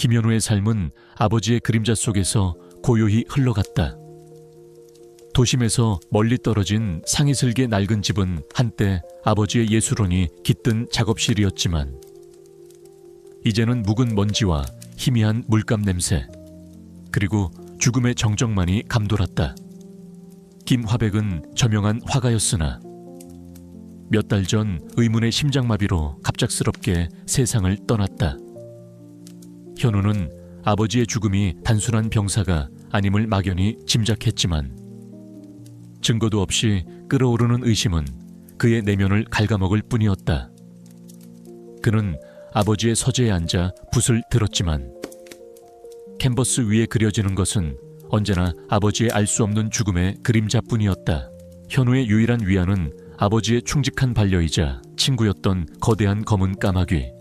김현우의 삶은 아버지의 그림자 속에서 고요히 흘러갔다. 도심에서 멀리 떨어진 상이슬게 낡은 집은 한때 아버지의 예술원이 깃든 작업실이었지만 이제는 묵은 먼지와 희미한 물감 냄새, 그리고 죽음의 정적만이 감돌았다. 김화백은 저명한 화가였으나 몇 달 전 의문의 심장마비로 갑작스럽게 세상을 떠났다. 현우는 아버지의 죽음이 단순한 병사가 아님을 막연히 짐작했지만 증거도 없이 끓어오르는 의심은 그의 내면을 갉아먹을 뿐이었다. 그는 아버지의 서재에 앉아 붓을 들었지만 캔버스 위에 그려지는 것은 언제나 아버지의 알 수 없는 죽음의 그림자뿐이었다. 현우의 유일한 위안은 아버지의 충직한 반려이자 친구였던 거대한 검은 까마귀.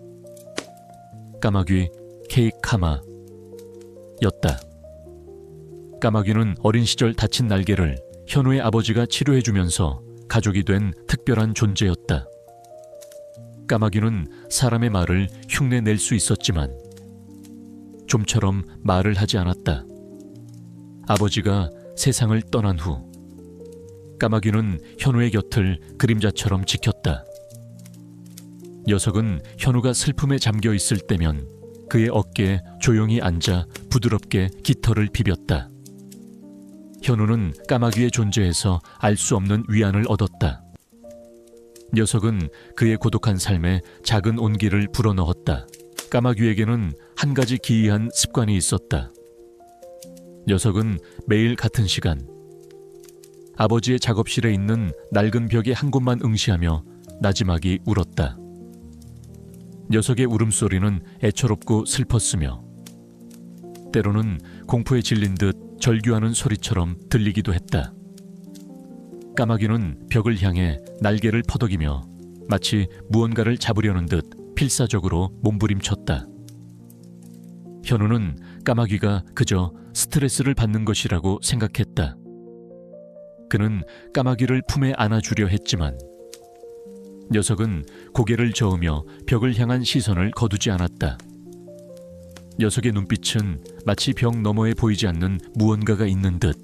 까마귀 케이카마였다. 까마귀는 어린 시절 다친 날개를 현우의 아버지가 치료해주면서 가족이 된 특별한 존재였다. 까마귀는 사람의 말을 흉내낼 수 있었지만 좀처럼 말을 하지 않았다. 아버지가 세상을 떠난 후 까마귀는 현우의 곁을 그림자처럼 지켰다. 녀석은 현우가 슬픔에 잠겨 있을 때면 그의 어깨에 조용히 앉아 부드럽게 깃털을 비볐다. 현우는 까마귀의 존재에서 알 수 없는 위안을 얻었다. 녀석은 그의 고독한 삶에 작은 온기를 불어넣었다. 까마귀에게는 한 가지 기이한 습관이 있었다. 녀석은 매일 같은 시간 아버지의 작업실에 있는 낡은 벽의 한 곳만 응시하며 나지막이 울었다. 녀석의 울음소리는 애처롭고 슬펐으며 때로는 공포에 질린 듯 절규하는 소리처럼 들리기도 했다. 까마귀는 벽을 향해 날개를 퍼덕이며 마치 무언가를 잡으려는 듯 필사적으로 몸부림쳤다. 현우는 까마귀가 그저 스트레스를 받는 것이라고 생각했다. 그는 까마귀를 품에 안아주려 했지만 녀석은 고개를 저으며 벽을 향한 시선을 거두지 않았다. 녀석의 눈빛은 마치 벽 너머에 보이지 않는 무언가가 있는 듯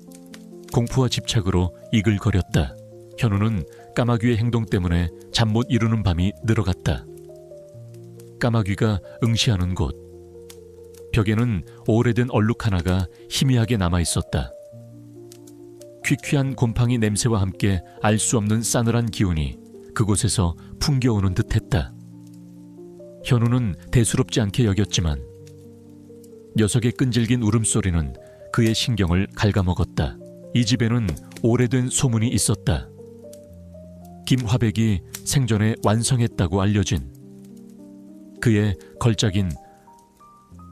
공포와 집착으로 이글거렸다. 현우는 까마귀의 행동 때문에 잠 못 이루는 밤이 늘어갔다. 까마귀가 응시하는 곳, 벽에는 오래된 얼룩 하나가 희미하게 남아 있었다. 퀴퀴한 곰팡이 냄새와 함께 알 수 없는 싸늘한 기운이 그곳에서 풍겨오는 듯했다. 현우는 대수롭지 않게 여겼지만 녀석의 끈질긴 울음소리는 그의 신경을 갉아먹었다. 이 집에는 오래된 소문이 있었다. 김화백이 생전에 완성했다고 알려진 그의 걸작인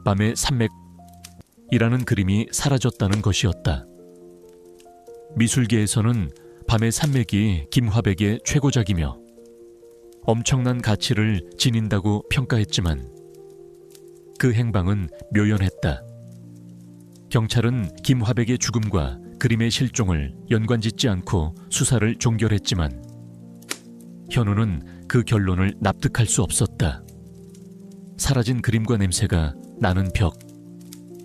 밤의 산맥이라는 그림이 사라졌다는 것이었다. 미술계에서는 밤의 산맥이 김화백의 최고작이며 엄청난 가치를 지닌다고 평가했지만 그 행방은 묘연했다. 경찰은 김화백의 죽음과 그림의 실종을 연관짓지 않고 수사를 종결했지만 현우는 그 결론을 납득할 수 없었다. 사라진 그림과 냄새가 나는 벽,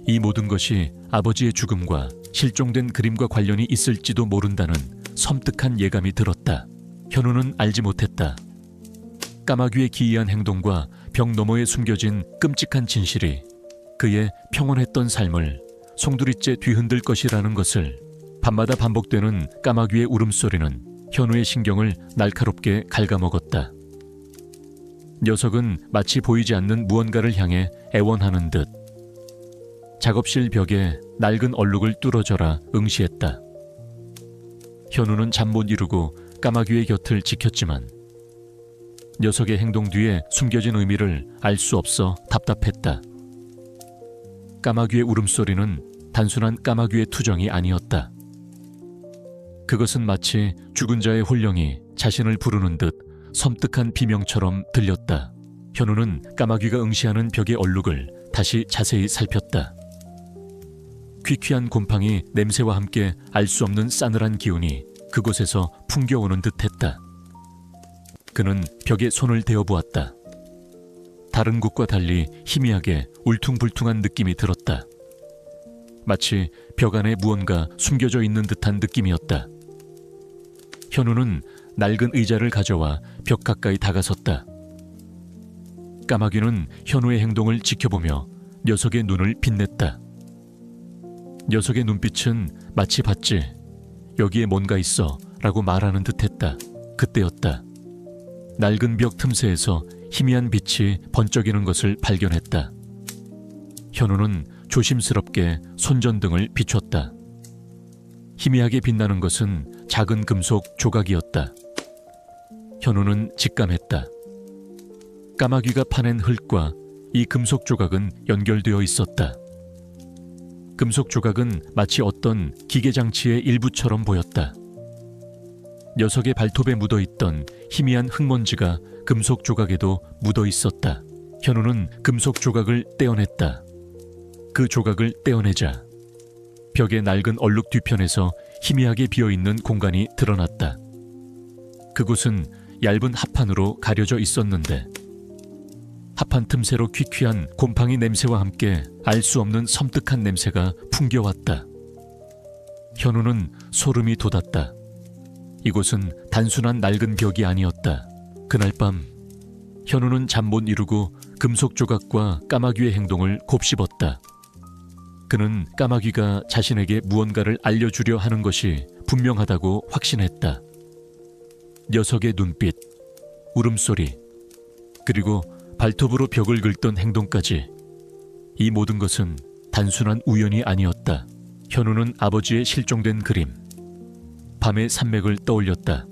이 모든 것이 아버지의 죽음과 실종된 그림과 관련이 있을지도 모른다는 섬뜩한 예감이 들었다. 현우는 알지 못했다. 까마귀의 기이한 행동과 벽 너머에 숨겨진 끔찍한 진실이 그의 평온했던 삶을 송두리째 뒤흔들 것이라는 것을. 밤마다 반복되는 까마귀의 울음소리는 현우의 신경을 날카롭게 갉아먹었다. 녀석은 마치 보이지 않는 무언가를 향해 애원하는 듯 작업실 벽에 낡은 얼룩을 뚫어져라 응시했다. 현우는 잠 못 이루고 까마귀의 곁을 지켰지만 녀석의 행동 뒤에 숨겨진 의미를 알 수 없어 답답했다. 까마귀의 울음소리는 단순한 까마귀의 투정이 아니었다. 그것은 마치 죽은 자의 혼령이 자신을 부르는 듯 섬뜩한 비명처럼 들렸다. 현우는 까마귀가 응시하는 벽의 얼룩을 다시 자세히 살폈다. 퀴퀴한 곰팡이 냄새와 함께 알 수 없는 싸늘한 기운이 그곳에서 풍겨오는 듯했다. 그는 벽에 손을 대어 보았다. 다른 곳과 달리 희미하게 울퉁불퉁한 느낌이 들었다. 마치 벽 안에 무언가 숨겨져 있는 듯한 느낌이었다. 현우는 낡은 의자를 가져와 벽 가까이 다가섰다. 까마귀는 현우의 행동을 지켜보며 녀석의 눈을 빛냈다. 녀석의 눈빛은 마치 봤지, 여기에 뭔가 있어 라고 말하는 듯했다. 그때였다. 낡은 벽 틈새에서 희미한 빛이 번쩍이는 것을 발견했다. 현우는 조심스럽게 손전등을 비췄다. 희미하게 빛나는 것은 작은 금속 조각이었다. 현우는 직감했다. 까마귀가 파낸 흙과 이 금속 조각은 연결되어 있었다. 금속 조각은 마치 어떤 기계장치의 일부처럼 보였다. 녀석의 발톱에 묻어있던 희미한 흙먼지가 금속 조각에도 묻어 있었다. 현우는 금속 조각을 떼어냈다. 그 조각을 떼어내자 벽의 낡은 얼룩 뒤편에서 희미하게 비어있는 공간이 드러났다. 그곳은 얇은 합판으로 가려져 있었는데 합판 틈새로 퀴퀴한 곰팡이 냄새와 함께 알 수 없는 섬뜩한 냄새가 풍겨왔다. 현우는 소름이 돋았다. 이곳은 단순한 낡은 벽이 아니었다. 그날 밤 현우는 잠 못 이루고 금속 조각과 까마귀의 행동을 곱씹었다. 그는 까마귀가 자신에게 무언가를 알려주려 하는 것이 분명하다고 확신했다. 녀석의 눈빛, 울음소리, 그리고 발톱으로 벽을 긁던 행동까지, 이 모든 것은 단순한 우연이 아니었다. 현우는 아버지의 실종된 그림, 밤의 산맥을 떠올렸다.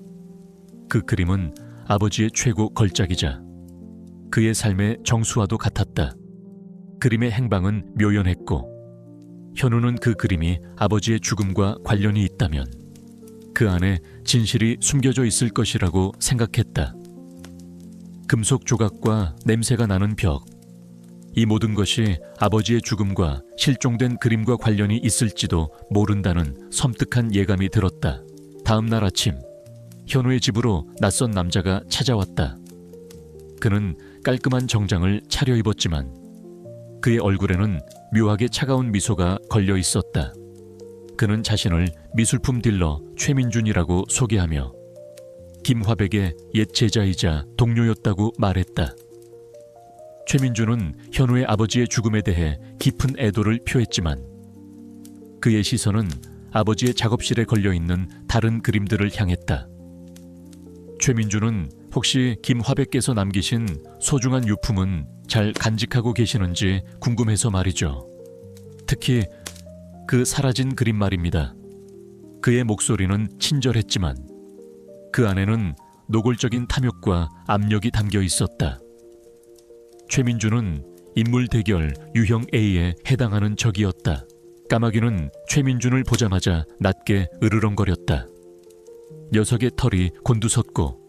그 그림은 아버지의 최고 걸작이자 그의 삶의 정수와도 같았다. 그림의 행방은 묘연했고 현우는 그 그림이 아버지의 죽음과 관련이 있다면 그 안에 진실이 숨겨져 있을 것이라고 생각했다. 금속 조각과 냄새가 나는 벽, 이 모든 것이 아버지의 죽음과 실종된 그림과 관련이 있을지도 모른다는 섬뜩한 예감이 들었다. 다음 날 아침, 현우의 집으로 낯선 남자가 찾아왔다. 그는 깔끔한 정장을 차려입었지만 그의 얼굴에는 묘하게 차가운 미소가 걸려 있었다. 그는 자신을 미술품 딜러 최민준이라고 소개하며 김화백의 옛 제자이자 동료였다고 말했다. 최민준은 현우의 아버지의 죽음에 대해 깊은 애도를 표했지만 그의 시선은 아버지의 작업실에 걸려있는 다른 그림들을 향했다. 최민준은 혹시 김화백께서 남기신 소중한 유품은 잘 간직하고 계시는지 궁금해서 말이죠. 특히 그 사라진 그림 말입니다. 그의 목소리는 친절했지만 그 안에는 노골적인 탐욕과 압력이 담겨 있었다. 최민준은 인물 대결 유형 A에 해당하는 적이었다. 까마귀는 최민준을 보자마자 낮게 으르렁거렸다. 녀석의 털이 곤두섰고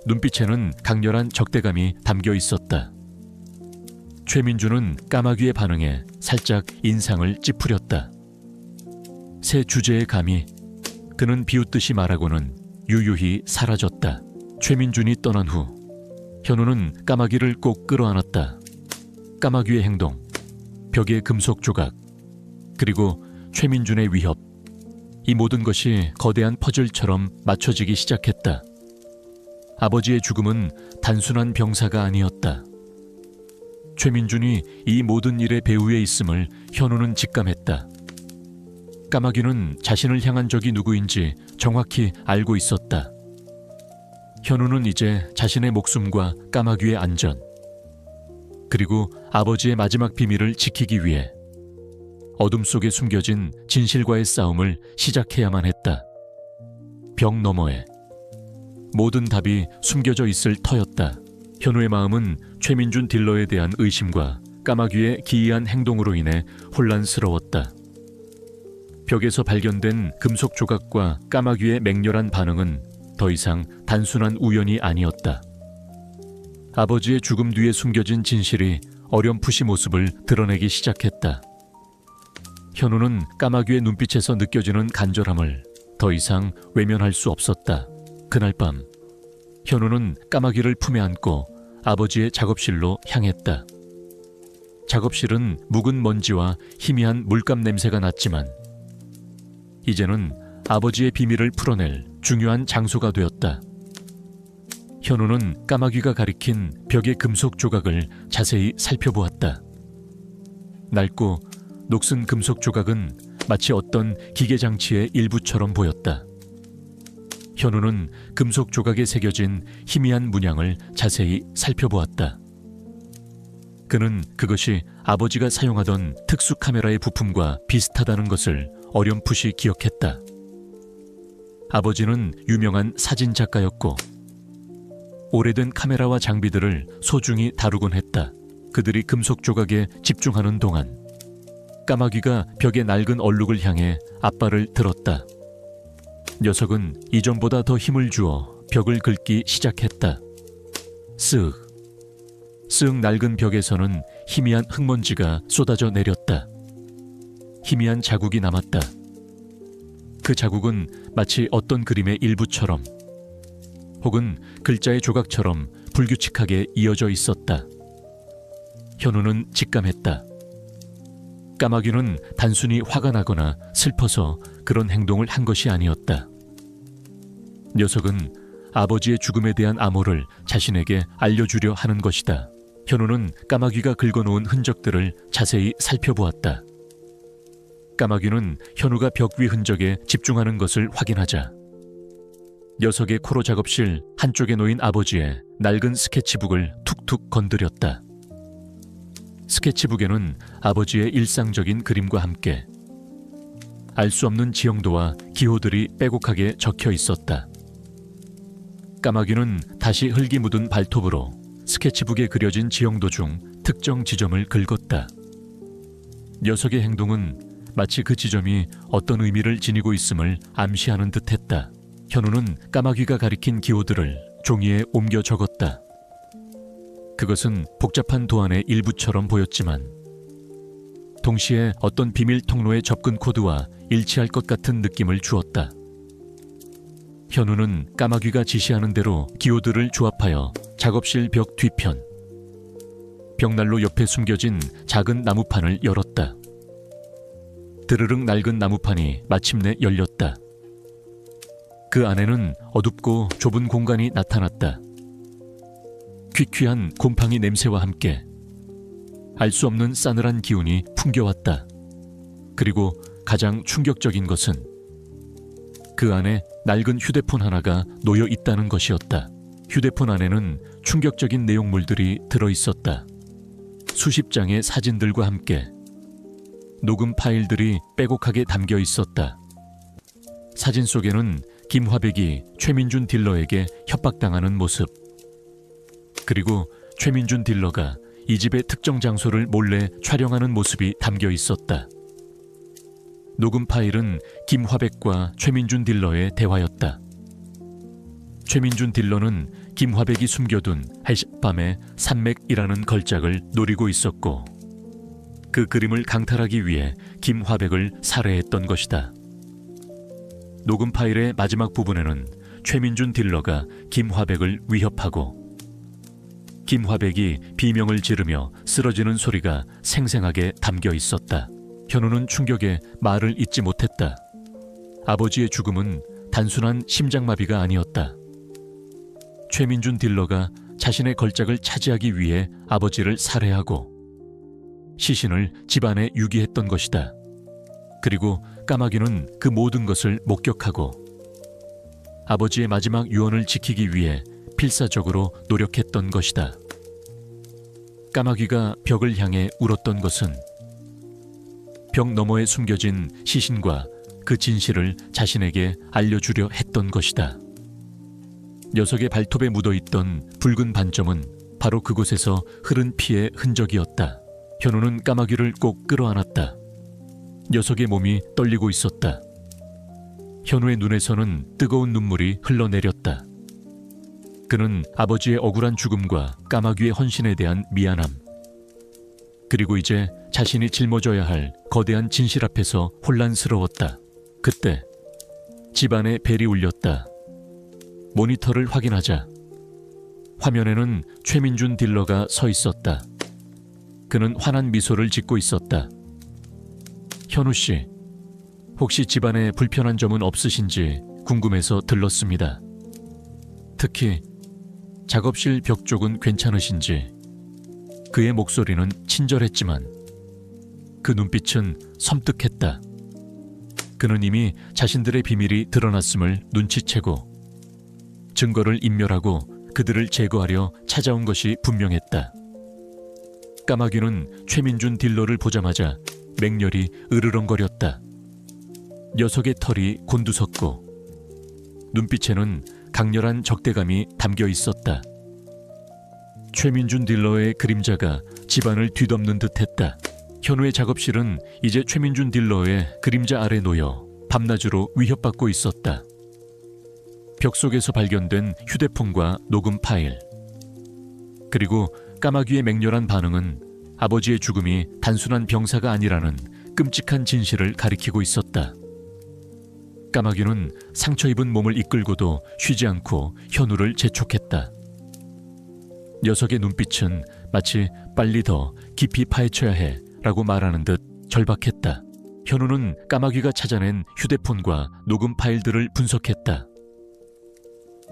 눈빛에는 강렬한 적대감이 담겨 있었다. 최민준은 까마귀의 반응에 살짝 인상을 찌푸렸다. 새 주제의 감이, 그는 비웃듯이 말하고는 유유히 사라졌다. 최민준이 떠난 후 현우는 까마귀를 꼭 끌어안았다. 까마귀의 행동, 벽의 금속 조각, 그리고 최민준의 위협, 이 모든 것이 거대한 퍼즐처럼 맞춰지기 시작했다. 아버지의 죽음은 단순한 병사가 아니었다. 최민준이 이 모든 일의 배후에 있음을 현우는 직감했다. 까마귀는 자신을 향한 적이 누구인지 정확히 알고 있었다. 현우는 이제 자신의 목숨과 까마귀의 안전, 그리고 아버지의 마지막 비밀을 지키기 위해 어둠 속에 숨겨진 진실과의 싸움을 시작해야만 했다. 벽 너머에 모든 답이 숨겨져 있을 터였다. 현우의 마음은 최민준 딜러에 대한 의심과 까마귀의 기이한 행동으로 인해 혼란스러웠다. 벽에서 발견된 금속 조각과 까마귀의 맹렬한 반응은 더 이상 단순한 우연이 아니었다. 아버지의 죽음 뒤에 숨겨진 진실이 어렴풋이 모습을 드러내기 시작했다. 현우는 까마귀의 눈빛에서 느껴지는 간절함을 더 이상 외면할 수 없었다. 그날 밤 현우는 까마귀를 품에 안고 아버지의 작업실로 향했다. 작업실은 묵은 먼지와 희미한 물감 냄새가 났지만 이제는 아버지의 비밀을 풀어낼 중요한 장소가 되었다. 현우는 까마귀가 가리킨 벽의 금속 조각을 자세히 살펴보았다. 낡고 녹슨 금속 조각은 마치 어떤 기계장치의 일부처럼 보였다. 현우는 금속 조각에 새겨진 희미한 문양을 자세히 살펴보았다. 그는 그것이 아버지가 사용하던 특수 카메라의 부품과 비슷하다는 것을 어렴풋이 기억했다. 아버지는 유명한 사진 작가였고 오래된 카메라와 장비들을 소중히 다루곤 했다. 그들이 금속 조각에 집중하는 동안 까마귀가 벽의 낡은 얼룩을 향해 앞발을 들었다. 녀석은 이전보다 더 힘을 주어 벽을 긁기 시작했다. 쓱. 쓱 낡은 벽에서는 희미한 흙먼지가 쏟아져 내렸다. 희미한 자국이 남았다. 그 자국은 마치 어떤 그림의 일부처럼 혹은 글자의 조각처럼 불규칙하게 이어져 있었다. 현우는 직감했다. 까마귀는 단순히 화가 나거나 슬퍼서 그런 행동을 한 것이 아니었다. 녀석은 아버지의 죽음에 대한 암호를 자신에게 알려주려 하는 것이다. 현우는 까마귀가 긁어놓은 흔적들을 자세히 살펴보았다. 까마귀는 현우가 벽 위 흔적에 집중하는 것을 확인하자 녀석의 코로 작업실 한쪽에 놓인 아버지의 낡은 스케치북을 툭툭 건드렸다. 스케치북에는 아버지의 일상적인 그림과 함께 알 수 없는 지형도와 기호들이 빼곡하게 적혀 있었다. 까마귀는 다시 흙이 묻은 발톱으로 스케치북에 그려진 지형도 중 특정 지점을 긁었다. 녀석의 행동은 마치 그 지점이 어떤 의미를 지니고 있음을 암시하는 듯했다. 현우는 까마귀가 가리킨 기호들을 종이에 옮겨 적었다. 그것은 복잡한 도안의 일부처럼 보였지만 동시에 어떤 비밀 통로의 접근 코드와 일치할 것 같은 느낌을 주었다. 현우는 까마귀가 지시하는 대로 기호들을 조합하여 작업실 벽 뒤편, 벽난로 옆에 숨겨진 작은 나무판을 열었다. 드르륵 낡은 나무판이 마침내 열렸다. 그 안에는 어둡고 좁은 공간이 나타났다. 퀴퀴한 곰팡이 냄새와 함께 알 수 없는 싸늘한 기운이 풍겨왔다. 그리고 가장 충격적인 것은 그 안에 낡은 휴대폰 하나가 놓여 있다는 것이었다. 휴대폰 안에는 충격적인 내용물들이 들어있었다. 수십 장의 사진들과 함께 녹음 파일들이 빼곡하게 담겨 있었다. 사진 속에는 김화백이 최민준 딜러에게 협박당하는 모습, 그리고 최민준 딜러가 이 집의 특정 장소를 몰래 촬영하는 모습이 담겨 있었다. 녹음 파일은 김화백과 최민준 딜러의 대화였다. 최민준 딜러는 김화백이 숨겨둔 해시밤의 산맥이라는 걸작을 노리고 있었고 그 그림을 강탈하기 위해 김화백을 살해했던 것이다. 녹음 파일의 마지막 부분에는 최민준 딜러가 김화백을 위협하고 김화백이 비명을 지르며 쓰러지는 소리가 생생하게 담겨 있었다. 현우는 충격에 말을 잇지 못했다. 아버지의 죽음은 단순한 심장마비가 아니었다. 최민준 딜러가 자신의 걸작을 차지하기 위해 아버지를 살해하고 시신을 집안에 유기했던 것이다. 그리고 까마귀는 그 모든 것을 목격하고 아버지의 마지막 유언을 지키기 위해 필사적으로 노력했던 것이다. 까마귀가 벽을 향해 울었던 것은 벽 너머에 숨겨진 시신과 그 진실을 자신에게 알려주려 했던 것이다. 녀석의 발톱에 묻어있던 붉은 반점은 바로 그곳에서 흐른 피의 흔적이었다. 현우는 까마귀를 꼭 끌어안았다. 녀석의 몸이 떨리고 있었다. 현우의 눈에서는 뜨거운 눈물이 흘러내렸다. 그는 아버지의 억울한 죽음과 까마귀의 헌신에 대한 미안함, 그리고 이제 자신이 짊어져야 할 거대한 진실 앞에서 혼란스러웠다. 그때 집안에 벨이 울렸다. 모니터를 확인하자 화면에는 최민준 딜러가 서 있었다. 그는 환한 미소를 짓고 있었다. 현우 씨, 혹시 집안에 불편한 점은 없으신지 궁금해서 들렀습니다. 특히 작업실 벽 쪽은 괜찮으신지. 그의 목소리는 친절했지만 그 눈빛은 섬뜩했다. 그는 이미 자신들의 비밀이 드러났음을 눈치채고 증거를 인멸하고 그들을 제거하려 찾아온 것이 분명했다. 까마귀는 최민준 딜러를 보자마자 맹렬히 으르렁거렸다. 녀석의 털이 곤두섰고 눈빛에는 강렬한 적대감이 담겨 있었다. 최민준 딜러의 그림자가 집안을 뒤덮는 듯했다. 현우의 작업실은 이제 최민준 딜러의 그림자 아래 놓여 밤낮으로 위협받고 있었다. 벽 속에서 발견된 휴대폰과 녹음 파일, 그리고 까마귀의 맹렬한 반응은 아버지의 죽음이 단순한 병사가 아니라는 끔찍한 진실을 가리키고 있었다. 까마귀는 상처 입은 몸을 이끌고도 쉬지 않고 현우를 재촉했다. 녀석의 눈빛은 마치 빨리 더 깊이 파헤쳐야 해 라고 말하는 듯 절박했다. 현우는 까마귀가 찾아낸 휴대폰과 녹음 파일들을 분석했다.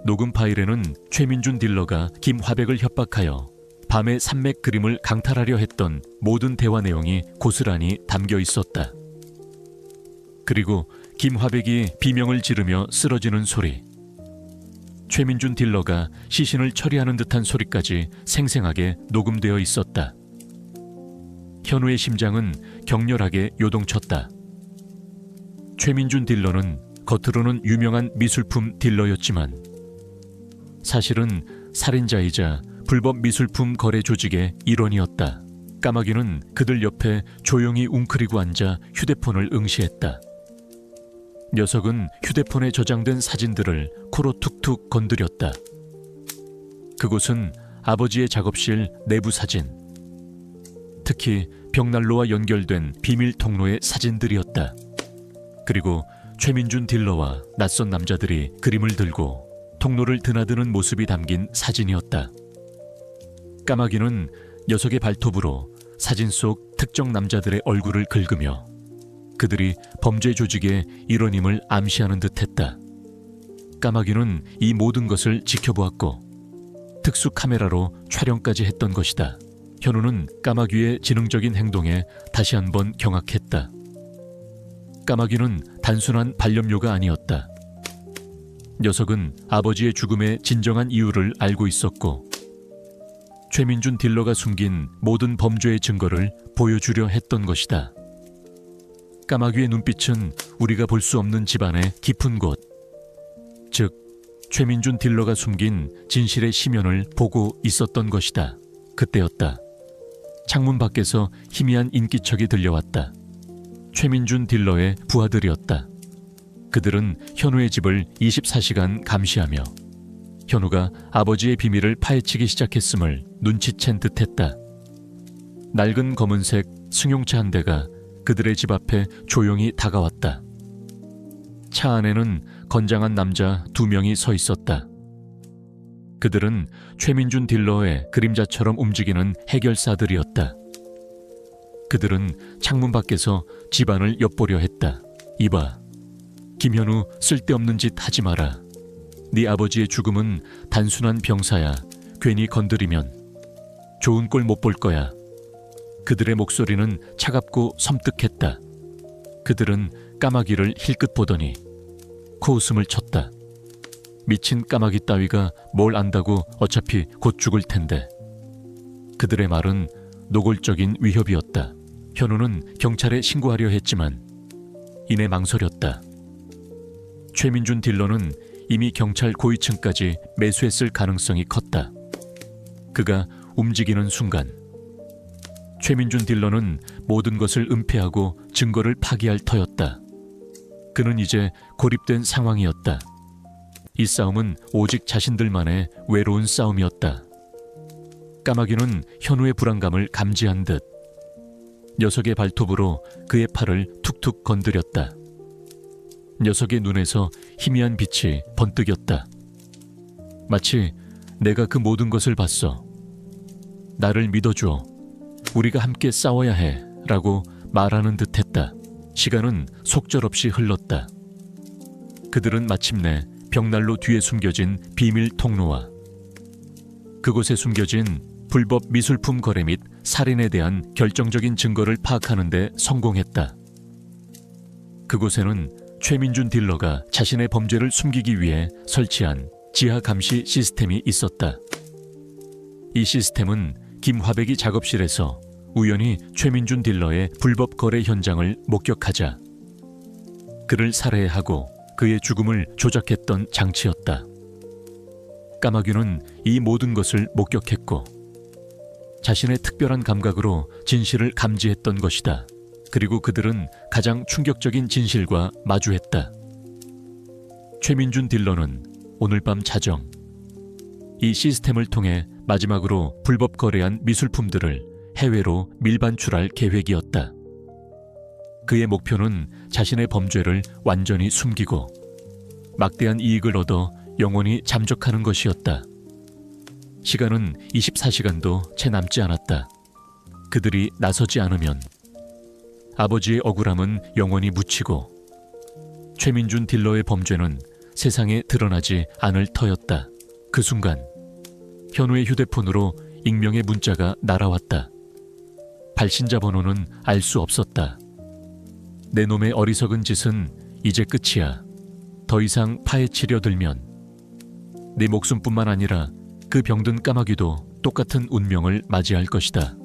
녹음 파일에는 최민준 딜러가 김화백을 협박하여 밤의 산맥 그림을 강탈하려 했던 모든 대화 내용이 고스란히 담겨 있었다. 그리고 김화백이 비명을 지르며 쓰러지는 소리, 최민준 딜러가 시신을 처리하는 듯한 소리까지 생생하게 녹음되어 있었다. 현우의 심장은 격렬하게 요동쳤다. 최민준 딜러는 겉으로는 유명한 미술품 딜러였지만 사실은 살인자이자 불법 미술품 거래 조직의 일원이었다. 까마귀는 그들 옆에 조용히 웅크리고 앉아 휴대폰을 응시했다. 녀석은 휴대폰에 저장된 사진들을 코로 툭툭 건드렸다. 그곳은 아버지의 작업실 내부 사진, 특히 벽난로와 연결된 비밀 통로의 사진들이었다. 그리고 최민준 딜러와 낯선 남자들이 그림을 들고 통로를 드나드는 모습이 담긴 사진이었다. 까마귀는 녀석의 발톱으로 사진 속 특정 남자들의 얼굴을 긁으며 그들이 범죄 조직의 일원임을 암시하는 듯했다. 까마귀는 이 모든 것을 지켜보았고 특수 카메라로 촬영까지 했던 것이다. 현우는 까마귀의 지능적인 행동에 다시 한번 경악했다. 까마귀는 단순한 반려묘가 아니었다. 녀석은 아버지의 죽음의 진정한 이유를 알고 있었고 최민준 딜러가 숨긴 모든 범죄의 증거를 보여주려 했던 것이다. 까마귀의 눈빛은 우리가 볼 수 없는 집안의 깊은 곳, 즉 최민준 딜러가 숨긴 진실의 심연을 보고 있었던 것이다. 그때였다. 창문 밖에서 희미한 인기척이 들려왔다. 최민준 딜러의 부하들이었다. 그들은 현우의 집을 24시간 감시하며 현우가 아버지의 비밀을 파헤치기 시작했음을 눈치챈 듯했다. 낡은 검은색 승용차 한 대가 그들의 집 앞에 조용히 다가왔다. 차 안에는 건장한 남자 2명이 서 있었다. 그들은 최민준 딜러의 그림자처럼 움직이는 해결사들이었다. 그들은 창문 밖에서 집안을 엿보려 했다. 이봐, 김현우 쓸데없는 짓 하지 마라. 네 아버지의 죽음은 단순한 병사야. 괜히 건드리면 좋은 꼴 못 볼 거야. 그들의 목소리는 차갑고 섬뜩했다. 그들은 까마귀를 힐끗 보더니 코웃음을 쳤다. 미친 까마귀 따위가 뭘 안다고 어차피 곧 죽을 텐데. 그들의 말은 노골적인 위협이었다. 현우는 경찰에 신고하려 했지만 이내 망설였다. 최민준 딜러는 이미 경찰 고위층까지 매수했을 가능성이 컸다. 그가 움직이는 순간 최민준 딜러는 모든 것을 은폐하고 증거를 파기할 터였다. 그는 이제 고립된 상황이었다. 이 싸움은 오직 자신들만의 외로운 싸움이었다. 까마귀는 현우의 불안감을 감지한 듯 녀석의 발톱으로 그의 팔을 툭툭 건드렸다. 녀석의 눈에서 희미한 빛이 번뜩였다. 마치 내가 그 모든 것을 봤어. 나를 믿어줘. 우리가 함께 싸워야 해. 라고 말하는 듯 했다. 시간은 속절없이 흘렀다. 그들은 마침내 벽난로 뒤에 숨겨진 비밀 통로와 그곳에 숨겨진 불법 미술품 거래 및 살인에 대한 결정적인 증거를 파악하는 데 성공했다. 그곳에는 최민준 딜러가 자신의 범죄를 숨기기 위해 설치한 지하 감시 시스템이 있었다. 이 시스템은 김화백이 작업실에서 우연히 최민준 딜러의 불법 거래 현장을 목격하자 그를 살해하고 그의 죽음을 조작했던 장치였다. 까마귀는 이 모든 것을 목격했고 자신의 특별한 감각으로 진실을 감지했던 것이다. 그리고 그들은 가장 충격적인 진실과 마주했다. 최민준 딜러는 오늘 밤 자정 이 시스템을 통해 마지막으로 불법 거래한 미술품들을 해외로 밀반출할 계획이었다. 그의 목표는 자신의 범죄를 완전히 숨기고 막대한 이익을 얻어 영원히 잠적하는 것이었다. 시간은 24시간도 채 남지 않았다. 그들이 나서지 않으면 아버지의 억울함은 영원히 묻히고 최민준 딜러의 범죄는 세상에 드러나지 않을 터였다. 그 순간 현우의 휴대폰으로 익명의 문자가 날아왔다. 발신자 번호는 알 수 없었다. 내 놈의 어리석은 짓은 이제 끝이야. 더 이상 파헤치려 들면 네 목숨뿐만 아니라 그 병든 까마귀도 똑같은 운명을 맞이할 것이다.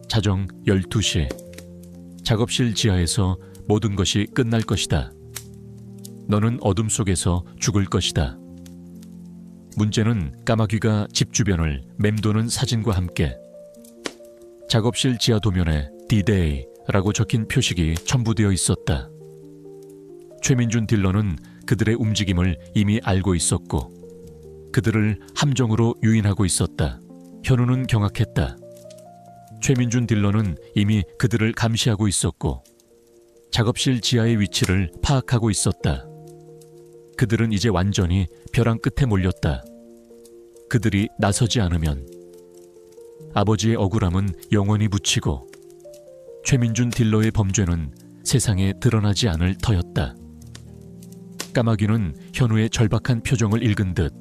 자정 12시 작업실 지하에서 모든 것이 끝날 것이다. 너는 어둠 속에서 죽을 것이다. 문제는 까마귀가 집 주변을 맴도는 사진과 함께 작업실 지하 도면에 D-Day라고 적힌 표식이 첨부되어 있었다. 최민준 딜러는 그들의 움직임을 이미 알고 있었고 그들을 함정으로 유인하고 있었다. 현우는 경악했다. 최민준 딜러는 이미 그들을 감시하고 있었고 작업실 지하의 위치를 파악하고 있었다. 그들은 이제 완전히 벼랑 끝에 몰렸다. 그들이 나서지 않으면 아버지의 억울함은 영원히 묻히고 최민준 딜러의 범죄는 세상에 드러나지 않을 터였다. 까마귀는 현우의 절박한 표정을 읽은 듯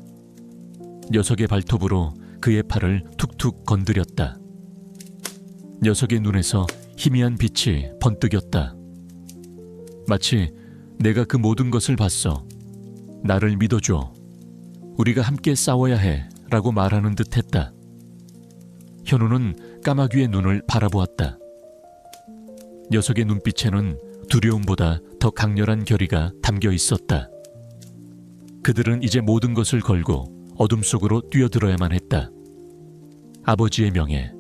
녀석의 발톱으로 그의 팔을 툭툭 건드렸다. 녀석의 눈에서 희미한 빛이 번뜩였다. 마치 내가 그 모든 것을 봤어. 나를 믿어줘. 우리가 함께 싸워야 해. 라고 말하는 듯 했다. 현우는 까마귀의 눈을 바라보았다. 녀석의 눈빛에는 두려움보다 더 강렬한 결의가 담겨 있었다. 그들은 이제 모든 것을 걸고 어둠 속으로 뛰어들어야만 했다. 아버지의 명예,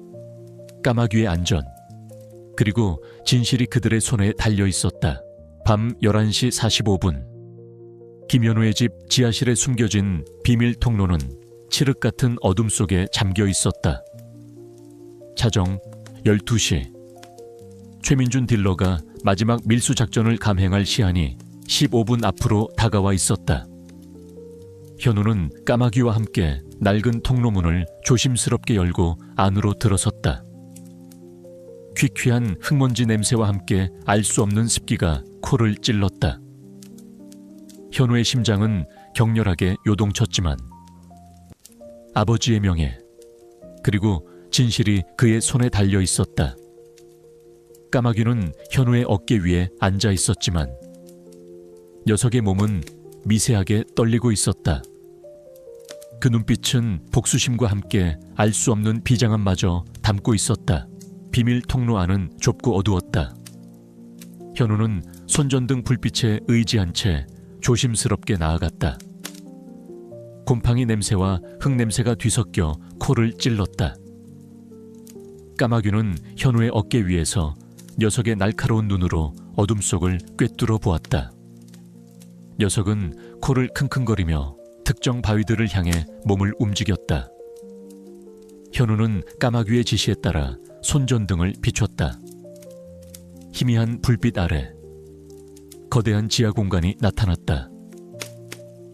까마귀의 안전, 그리고 진실이 그들의 손에 달려 있었다. 밤 11시 45분 김현우의 집 지하실에 숨겨진 비밀 통로는 칠흑 같은 어둠 속에 잠겨 있었다. 자정 12시 최민준 딜러가 마지막 밀수 작전을 감행할 시한이 15분 앞으로 다가와 있었다. 현우는 까마귀와 함께 낡은 통로문을 조심스럽게 열고 안으로 들어섰다. 퀴퀴한 흙먼지 냄새와 함께 알 수 없는 습기가 코를 찔렀다. 현우의 심장은 격렬하게 요동쳤지만 아버지의 명예, 그리고 진실이 그의 손에 달려 있었다. 까마귀는 현우의 어깨 위에 앉아 있었지만 녀석의 몸은 미세하게 떨리고 있었다. 그 눈빛은 복수심과 함께 알 수 없는 비장함마저 담고 있었다. 비밀 통로 안은 좁고 어두웠다. 현우는 손전등 불빛에 의지한 채 조심스럽게 나아갔다. 곰팡이 냄새와 흙냄새가 뒤섞여 코를 찔렀다. 까마귀는 현우의 어깨 위에서 녀석의 날카로운 눈으로 어둠 속을 꿰뚫어 보았다. 녀석은 코를 킁킁거리며 특정 바위들을 향해 몸을 움직였다. 현우는 까마귀의 지시에 따라 손전등을 비췄다. 희미한 불빛 아래 거대한 지하 공간이 나타났다.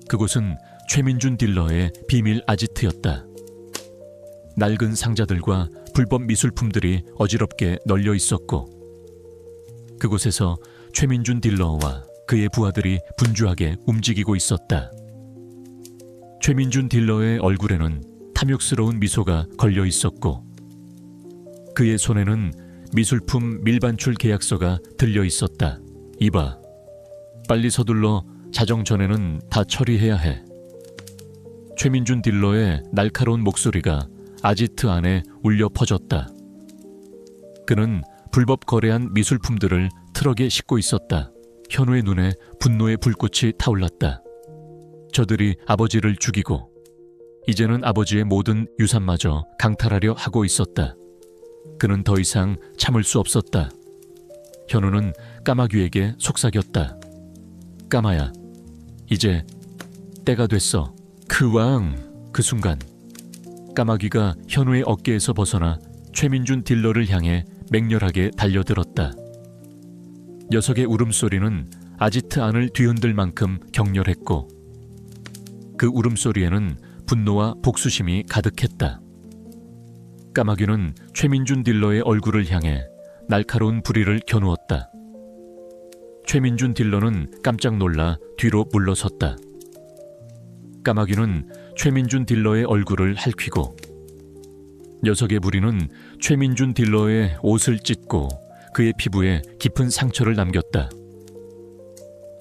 그곳은 최민준 딜러의 비밀 아지트였다. 낡은 상자들과 불법 미술품들이 어지럽게 널려 있었고 그곳에서 최민준 딜러와 그의 부하들이 분주하게 움직이고 있었다. 최민준 딜러의 얼굴에는 탐욕스러운 미소가 걸려 있었고 그의 손에는 미술품 밀반출 계약서가 들려 있었다. 이봐, 빨리 서둘러 자정 전에는 다 처리해야 해. 최민준 딜러의 날카로운 목소리가 아지트 안에 울려 퍼졌다. 그는 불법 거래한 미술품들을 트럭에 싣고 있었다. 현우의 눈에 분노의 불꽃이 타올랐다. 저들이 아버지를 죽이고 이제는 아버지의 모든 유산마저 강탈하려 하고 있었다. 그는 더 이상 참을 수 없었다. 현우는 까마귀에게 속삭였다. 까마야, 이제 때가 됐어. 그 순간 까마귀가 현우의 어깨에서 벗어나 최민준 딜러를 향해 맹렬하게 달려들었다. 녀석의 울음소리는 아지트 안을 뒤흔들 만큼 격렬했고 그 울음소리에는 분노와 복수심이 가득했다. 까마귀는 최민준 딜러의 얼굴을 향해 날카로운 부리를 겨누었다. 최민준 딜러는 깜짝 놀라 뒤로 물러섰다. 까마귀는 최민준 딜러의 얼굴을 핥히고 녀석의 부리는 최민준 딜러의 옷을 찢고 그의 피부에 깊은 상처를 남겼다.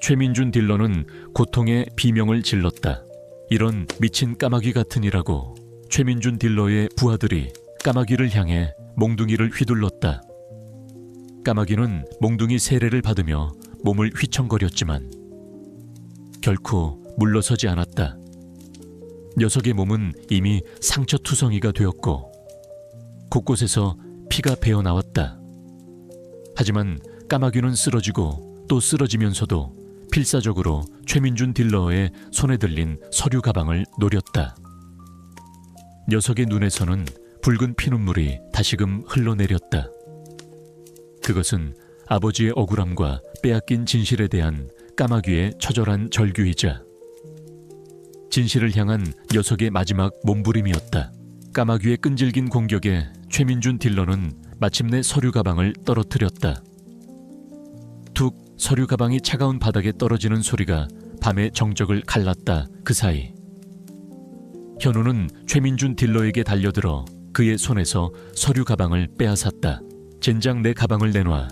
최민준 딜러는 고통의 비명을 질렀다. 이런 미친 까마귀 같으니라고 최민준 딜러의 부하들이 까마귀를 향해 몽둥이를 휘둘렀다. 까마귀는 몽둥이 세례를 받으며 몸을 휘청거렸지만 결코 물러서지 않았다. 녀석의 몸은 이미 상처투성이가 되었고 곳곳에서 피가 배어나왔다. 하지만 까마귀는 쓰러지고 또 쓰러지면서도 필사적으로 최민준 딜러의 손에 들린 서류 가방을 노렸다. 녀석의 눈에서는 붉은 피눈물이 다시금 흘러내렸다. 그것은 아버지의 억울함과 빼앗긴 진실에 대한 까마귀의 처절한 절규이자 진실을 향한 녀석의 마지막 몸부림이었다. 까마귀의 끈질긴 공격에 최민준 딜러는 마침내 서류 가방을 떨어뜨렸다. 툭 서류 가방이 차가운 바닥에 떨어지는 소리가 밤의 정적을 갈랐다. 그 사이 현우는 최민준 딜러에게 달려들어 그의 손에서 서류 가방을 빼앗았다. 젠장 내 가방을 내놔.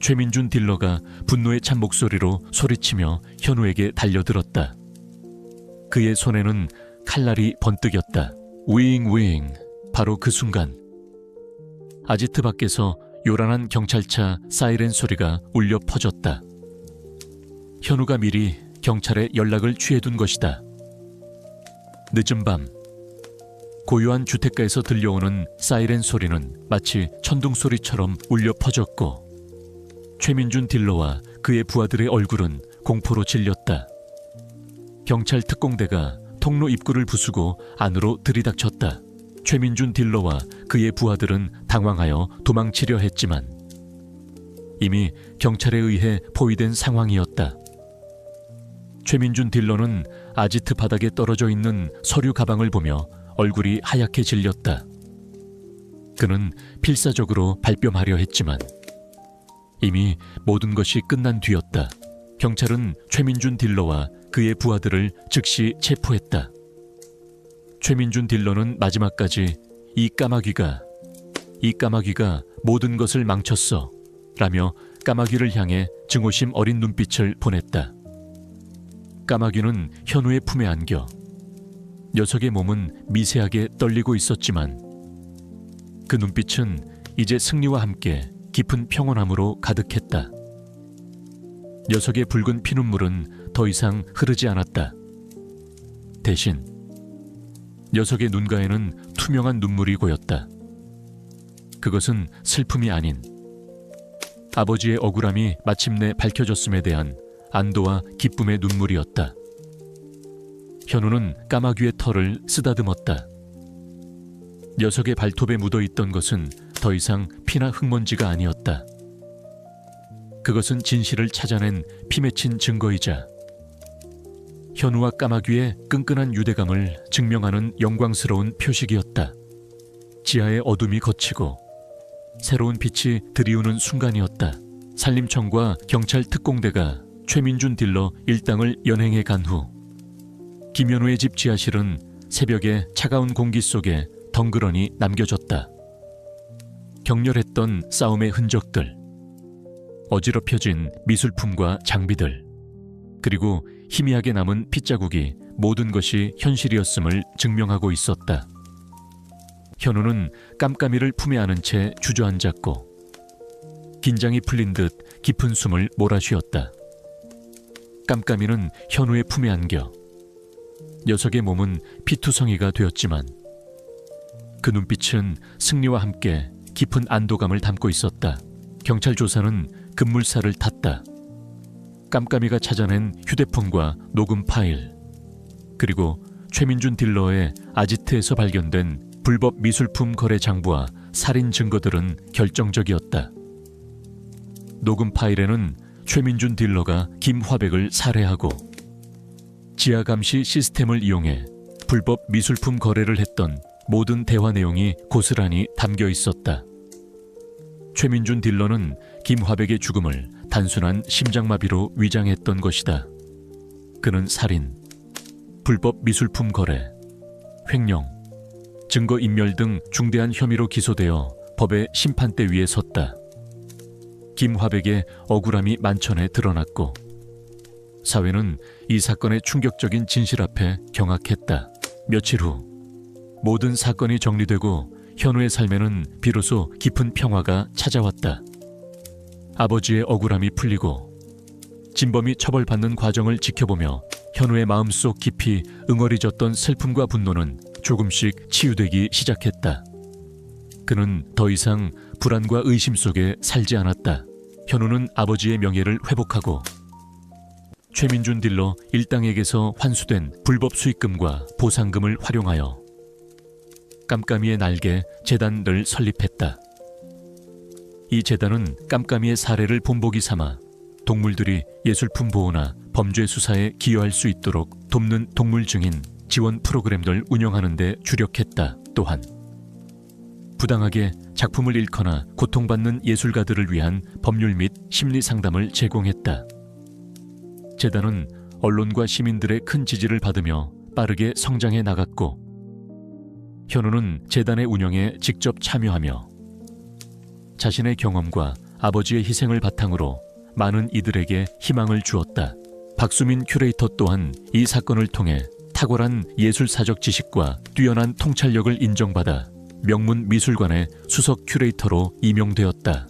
최민준 딜러가 분노에 찬 목소리로 소리치며 현우에게 달려들었다. 그의 손에는 칼날이 번뜩였다. 윙. 바로 그 순간 아지트 밖에서 요란한 경찰차 사이렌 소리가 울려 퍼졌다. 현우가 미리 경찰에 연락을 취해둔 것이다. 늦은 밤 고요한 주택가에서 들려오는 사이렌 소리는 마치 천둥 소리처럼 울려 퍼졌고 최민준 딜러와 그의 부하들의 얼굴은 공포로 질렸다. 경찰 특공대가 통로 입구를 부수고 안으로 들이닥쳤다. 최민준 딜러와 그의 부하들은 당황하여 도망치려 했지만 이미 경찰에 의해 포위된 상황이었다. 최민준 딜러는 아지트 바닥에 떨어져 있는 서류 가방을 보며 얼굴이 하얗게 질렸다. 그는 필사적으로 발뺌하려 했지만 이미 모든 것이 끝난 뒤였다. 경찰은 최민준 딜러와 그의 부하들을 즉시 체포했다. 최민준 딜러는 마지막까지 이 까마귀가 모든 것을 망쳤어 라며 까마귀를 향해 증오심 어린 눈빛을 보냈다. 까마귀는 현우의 품에 안겨 녀석의 몸은 미세하게 떨리고 있었지만 그 눈빛은 이제 승리와 함께 깊은 평온함으로 가득했다. 녀석의 붉은 피눈물은 더 이상 흐르지 않았다. 대신 녀석의 눈가에는 투명한 눈물이 고였다. 그것은 슬픔이 아닌 아버지의 억울함이 마침내 밝혀졌음에 대한 안도와 기쁨의 눈물이었다. 현우는 까마귀의 털을 쓰다듬었다. 녀석의 발톱에 묻어있던 것은 더 이상 피나 흙먼지가 아니었다. 그것은 진실을 찾아낸 피 맺힌 증거이자 현우와 까마귀의 끈끈한 유대감을 증명하는 영광스러운 표식이었다. 지하의 어둠이 걷히고 새로운 빛이 들이우는 순간이었다. 산림청과 경찰 특공대가 최민준 딜러 일당을 연행해 간 후 김현우의 집 지하실은 새벽의 차가운 공기 속에 덩그러니 남겨졌다. 격렬했던 싸움의 흔적들, 어지럽혀진 미술품과 장비들, 그리고 희미하게 남은 핏자국이 모든 것이 현실이었음을 증명하고 있었다. 현우는 깜깜이를 품에 안은 채 주저앉았고 긴장이 풀린 듯 깊은 숨을 몰아쉬었다. 깜깜이는 현우의 품에 안겨 녀석의 몸은 피투성이가 되었지만 그 눈빛은 승리와 함께 깊은 안도감을 담고 있었다. 경찰 조사는 급물살을 탔다. 깜깜이가 찾아낸 휴대폰과 녹음 파일, 그리고 최민준 딜러의 아지트에서 발견된 불법 미술품 거래 장부와 살인 증거들은 결정적이었다. 녹음 파일에는 최민준 딜러가 김화백을 살해하고 지하 감시 시스템을 이용해 불법 미술품 거래를 했던 모든 대화 내용이 고스란히 담겨 있었다. 최민준 딜러는 김화백의 죽음을 단순한 심장마비로 위장했던 것이다. 그는 살인, 불법 미술품 거래, 횡령, 증거인멸 등 중대한 혐의로 기소되어 법의 심판대 위에 섰다. 김화백의 억울함이 만천에 드러났고 사회는 이 사건의 충격적인 진실 앞에 경악했다. 며칠 후 모든 사건이 정리되고 현우의 삶에는 비로소 깊은 평화가 찾아왔다. 아버지의 억울함이 풀리고 진범이 처벌받는 과정을 지켜보며 현우의 마음속 깊이 응어리졌던 슬픔과 분노는 조금씩 치유되기 시작했다. 그는 더 이상 불안과 의심 속에 살지 않았다. 현우는 아버지의 명예를 회복하고 최민준 딜러 일당에게서 환수된 불법 수익금과 보상금을 활용하여 깜깜이의 날개 재단을 설립했다. 이 재단은 깜깜이의 사례를 본보기 삼아 동물들이 예술품 보호나 범죄 수사에 기여할 수 있도록 돕는 동물 증인 지원 프로그램을 운영하는 데 주력했다. 또한 부당하게 작품을 잃거나 고통받는 예술가들을 위한 법률 및 심리 상담을 제공했다. 재단은 언론과 시민들의 큰 지지를 받으며 빠르게 성장해 나갔고 현우는 재단의 운영에 직접 참여하며 자신의 경험과 아버지의 희생을 바탕으로 많은 이들에게 희망을 주었다. 박수민 큐레이터 또한 이 사건을 통해 탁월한 예술사적 지식과 뛰어난 통찰력을 인정받아 명문 미술관의 수석 큐레이터로 임용되었다.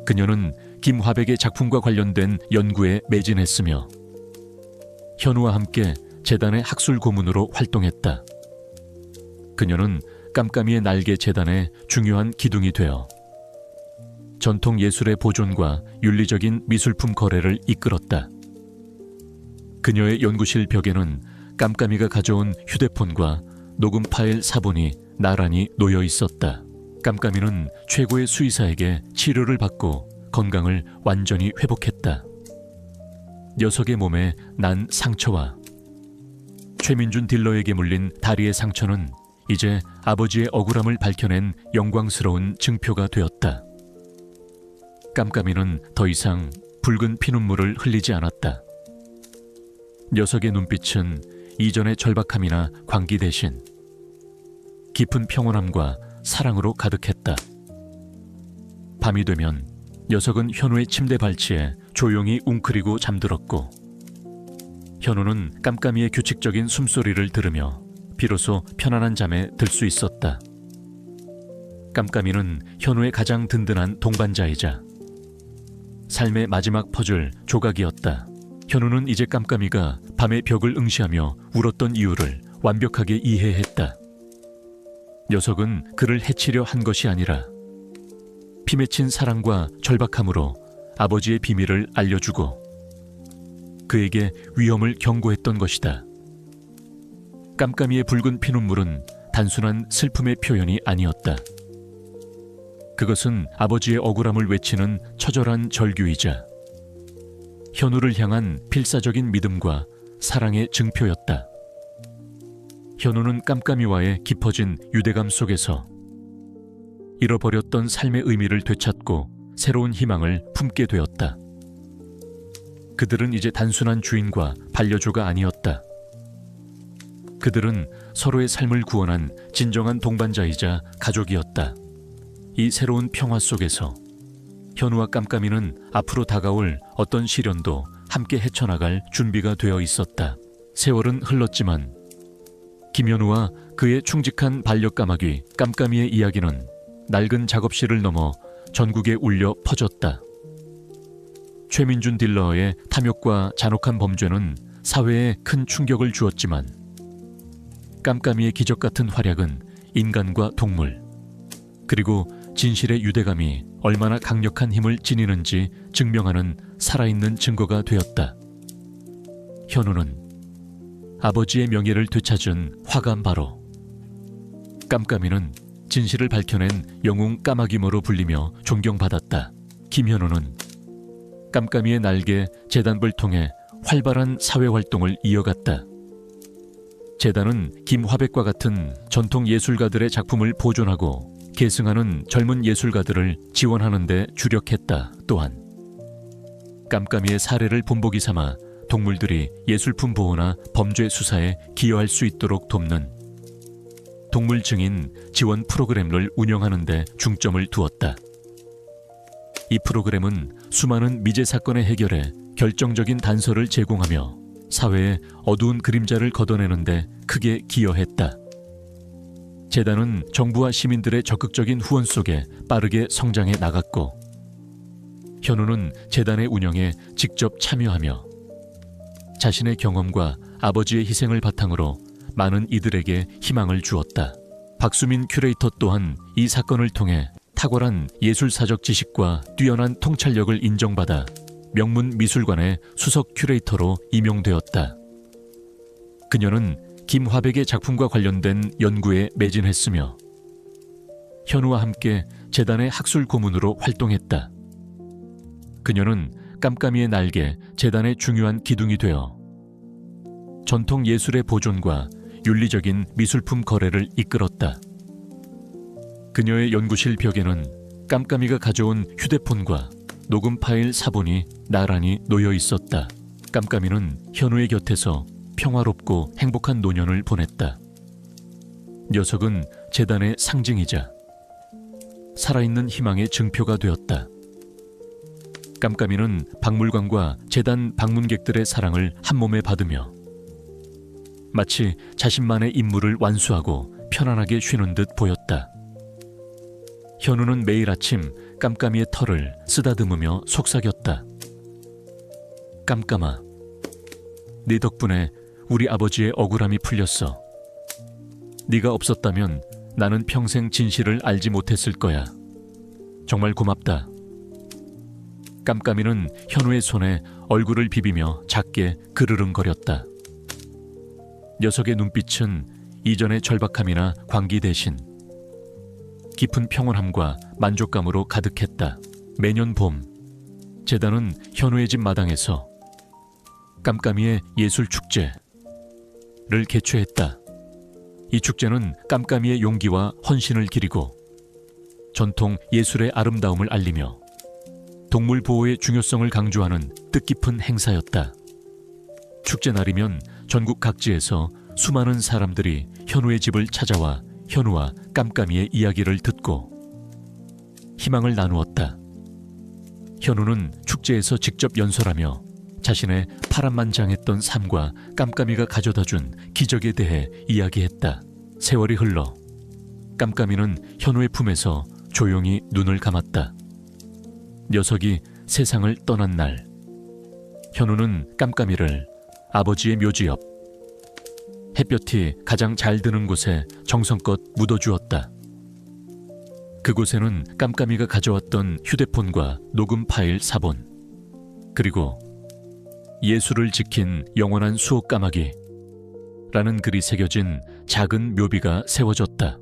그녀는 김화백의 작품과 관련된 연구에 매진했으며 현우와 함께 재단의 학술 고문으로 활동했다. 그녀는 깜깜이의 날개 재단의 중요한 기둥이 되어 전통 예술의 보존과 윤리적인 미술품 거래를 이끌었다. 그녀의 연구실 벽에는 깜깜이가 가져온 휴대폰과 녹음 파일 사본이 나란히 놓여 있었다. 깜깜이는 최고의 수의사에게 치료를 받고 건강을 완전히 회복했다. 녀석의 몸에 난 상처와 최민준 딜러에게 물린 다리의 상처는 이제 아버지의 억울함을 밝혀낸 영광스러운 증표가 되었다. 깜깜이는 더 이상 붉은 피눈물을 흘리지 않았다. 녀석의 눈빛은 이전의 절박함이나 광기 대신 깊은 평온함과 사랑으로 가득했다. 밤이 되면 녀석은 현우의 침대 발치에 조용히 웅크리고 잠들었고 현우는 깜깜이의 규칙적인 숨소리를 들으며 비로소 편안한 잠에 들 수 있었다. 깜깜이는 현우의 가장 든든한 동반자이자 삶의 마지막 퍼즐 조각이었다. 현우는 이제 깜깜이가 밤의 벽을 응시하며 울었던 이유를 완벽하게 이해했다. 녀석은 그를 해치려 한 것이 아니라 피 맺힌 사랑과 절박함으로 아버지의 비밀을 알려주고 그에게 위험을 경고했던 것이다. 깜깜이의 붉은 피눈물은 단순한 슬픔의 표현이 아니었다. 그것은 아버지의 억울함을 외치는 처절한 절규이자 현우를 향한 필사적인 믿음과 사랑의 증표였다. 현우는 깜깜이와의 깊어진 유대감 속에서 잃어버렸던 삶의 의미를 되찾고 새로운 희망을 품게 되었다. 그들은 이제 단순한 주인과 반려조가 아니었다. 그들은 서로의 삶을 구원한 진정한 동반자이자 가족이었다. 이 새로운 평화 속에서 현우와 깜깜이는 앞으로 다가올 어떤 시련도 함께 헤쳐나갈 준비가 되어 있었다. 세월은 흘렀지만 김현우와 그의 충직한 반려까마귀 깜깜이의 이야기는 낡은 작업실을 넘어 전국에 울려 퍼졌다. 최민준 딜러의 탐욕과 잔혹한 범죄는 사회에 큰 충격을 주었지만 깜깜이의 기적 같은 활약은 인간과 동물 그리고 진실의 유대감이 얼마나 강력한 힘을 지니는지 증명하는 살아있는 증거가 되었다. 현우는 아버지의 명예를 되찾은 화감 바로, 깜깜이는 진실을 밝혀낸 영웅 까마귀모로 불리며 존경받았다. 김현우는 깜깜이의 날개 재단부를 통해 활발한 사회활동을 이어갔다. 재단은 김화백과 같은 전통 예술가들의 작품을 보존하고 계승하는 젊은 예술가들을 지원하는 데 주력했다. 또한 깜깜이의 사례를 본보기 삼아 동물들이 예술품 보호나 범죄 수사에 기여할 수 있도록 돕는 동물 증인 지원 프로그램을 운영하는 데 중점을 두었다. 이 프로그램은 수많은 미제 사건의 해결에 결정적인 단서를 제공하며 사회의 어두운 그림자를 걷어내는 데 크게 기여했다. 재단은 정부와 시민들의 적극적인 후원 속에 빠르게 성장해 나갔고 현우는 재단의 운영에 직접 참여하며 자신의 경험과 아버지의 희생을 바탕으로 많은 이들에게 희망을 주었다. 박수민 큐레이터 또한 이 사건을 통해 탁월한 예술사적 지식과 뛰어난 통찰력을 인정받아 명문미술관의 수석 큐레이터로 임용되었다. 그녀는 김화백의 작품과 관련된 연구에 매진했으며 현우와 함께 재단의 학술 고문으로 활동했다. 그녀는 깜깜이의 날개 재단의 중요한 기둥이 되어 전통 예술의 보존과 윤리적인 미술품 거래를 이끌었다. 그녀의 연구실 벽에는 깜깜이가 가져온 휴대폰과 녹음 파일 사본이 나란히 놓여 있었다. 깜깜이는 현우의 곁에서 평화롭고 행복한 노년을 보냈다. 녀석은 재단의 상징이자 살아있는 희망의 증표가 되었다. 깜깜이는 박물관과 재단 방문객들의 사랑을 한몸에 받으며 마치 자신만의 임무를 완수하고 편안하게 쉬는 듯 보였다. 현우는 매일 아침 깜깜이의 털을 쓰다듬으며 속삭였다. 깜깜아, 네 덕분에 우리 아버지의 억울함이 풀렸어. 네가 없었다면 나는 평생 진실을 알지 못했을 거야. 정말 고맙다. 깜깜이는 현우의 손에 얼굴을 비비며 작게 그르릉거렸다. 녀석의 눈빛은 이전의 절박함이나 광기 대신 깊은 평온함과 만족감으로 가득했다. 매년 봄, 재단은 현우의 집 마당에서 깜깜이의 예술축제를 개최했다. 이 축제는 깜깜이의 용기와 헌신을 기리고 전통 예술의 아름다움을 알리며 동물 보호의 중요성을 강조하는 뜻깊은 행사였다. 축제 날이면 전국 각지에서 수많은 사람들이 현우의 집을 찾아와 현우와 깜깜이의 이야기를 듣고 희망을 나누었다. 현우는 축제에서 직접 연설하며 자신의 파란만장했던 삶과 깜깜이가 가져다준 기적에 대해 이야기했다. 세월이 흘러 깜깜이는 현우의 품에서 조용히 눈을 감았다. 녀석이 세상을 떠난 날, 현우는 깜깜이를 아버지의 묘지 옆 햇볕이 가장 잘 드는 곳에 정성껏 묻어주었다. 그곳에는 깜깜이가 가져왔던 휴대폰과 녹음 파일 사본, 그리고 예술을 지킨 영원한 수호 까마귀 라는 글이 새겨진 작은 묘비가 세워졌다.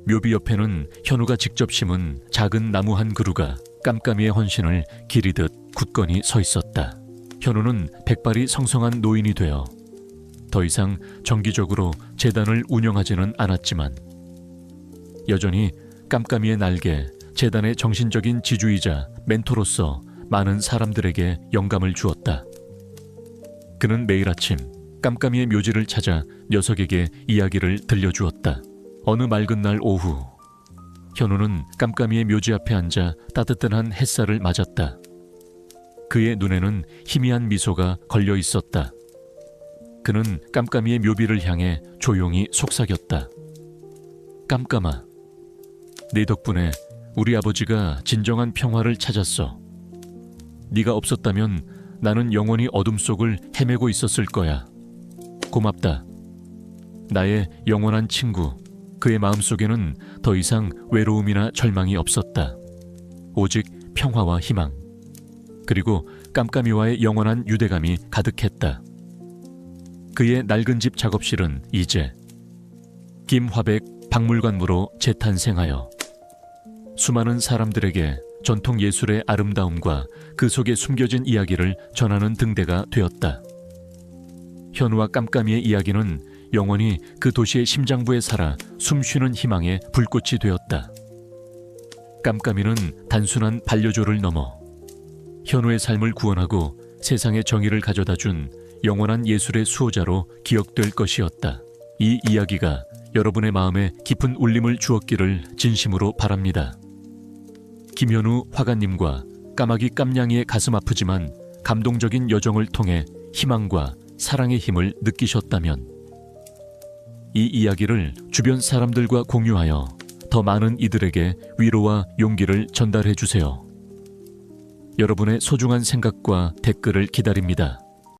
묘비 옆에는 현우가 직접 심은 작은 나무 한 그루가 깜깜이의 헌신을 기리듯 굳건히 서 있었다. 현우는 백발이 성성한 노인이 되어 더 이상 정기적으로 재단을 운영하지는 않았지만 여전히 깜깜이의 날개, 재단의 정신적인 지주이자 멘토로서 많은 사람들에게 영감을 주었다. 그는 매일 아침 깜깜이의 묘지를 찾아 녀석에게 이야기를 들려주었다. 어느 맑은 날 오후, 현우는 깜깜이의 묘지 앞에 앉아 따뜻한 햇살을 맞았다. 그의 눈에는 희미한 미소가 걸려 있었다. 그는 깜깜이의 묘비를 향해 조용히 속삭였다. 깜깜아, 네 덕분에 우리 아버지가 진정한 평화를 찾았어. 네가 없었다면 나는 영원히 어둠 속을 헤매고 있었을 거야. 고맙다. 나의 영원한 친구. 그의 마음속에는 더 이상 외로움이나 절망이 없었다. 오직 평화와 희망, 그리고 깜깜이와의 영원한 유대감이 가득했다. 그의 낡은 집 작업실은 이제 김화백 박물관으로 재탄생하여 수많은 사람들에게 전통 예술의 아름다움과 그 속에 숨겨진 이야기를 전하는 등대가 되었다. 현우와 깜깜이의 이야기는 영원히 그 도시의 심장부에 살아 숨쉬는 희망의 불꽃이 되었다. 깜깜이는 단순한 반려조를 넘어 현우의 삶을 구원하고 세상의 정의를 가져다 준 영원한 예술의 수호자로 기억될 것이었다. 이 이야기가 여러분의 마음에 깊은 울림을 주었기를 진심으로 바랍니다. 김현우 화가님과 까마귀 깜냥이의 가슴 아프지만 감동적인 여정을 통해 희망과 사랑의 힘을 느끼셨다면 이 이야기를 주변 사람들과 공유하여 더 많은 이들에게 위로와 용기를 전달해 주세요. 여러분의 소중한 생각과 댓글을 기다립니다.